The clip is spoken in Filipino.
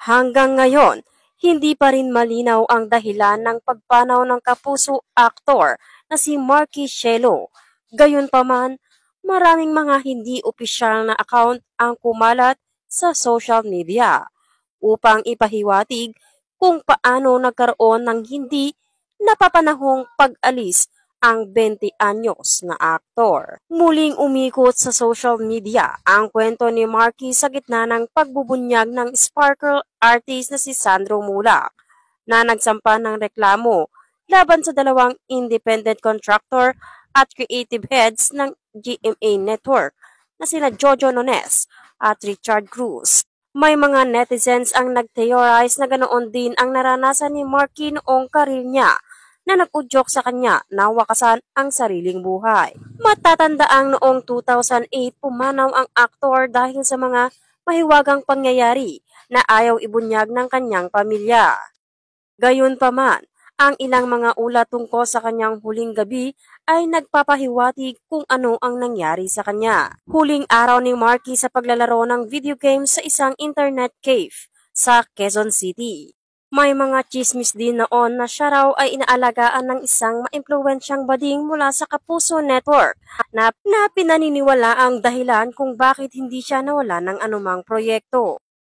Hanggang ngayon, hindi pa rin malinaw ang dahilan ng pagpanaw ng kapuso aktor na si Marky Shelo. Gayunpaman, maraming mga hindi opisyal na account ang kumalat sa social media upang ipahiwatig kung paano nagkaroon ng hindi napapanahong pag-alis ang 20 anyos na aktor. Muling umikot sa social media ang kwento ni Marky sa gitna ng pagbubunyag ng sparkle artist na si Sandro Mulak na nagsampa ng reklamo laban sa dalawang independent contractor at creative heads ng GMA Network na sina Jojo Nones at Richard Cruz. May mga netizens ang nag-theorize na ganoon din ang naranasan ni Marky noong karir niya na nag-udyok sa kanya na wakasan ang sariling buhay. Matatandaang noong 2008 pumanaw ang aktor dahil sa mga mahiwagang pangyayari na ayaw ibunyag ng kanyang pamilya. Gayunpaman, ang ilang mga ulat tungkol sa kanyang huling gabi ay nagpapahiwatig kung ano ang nangyari sa kanya. Huling araw ni Marky sa paglalaro ng video games sa isang internet cave sa Quezon City. May mga chismis din noon na siya raw ay inaalagaan ng isang maimpluwensyang bading mula sa Kapuso Network na pinaniniwala ang dahilan kung bakit hindi siya nawala ng anumang proyekto.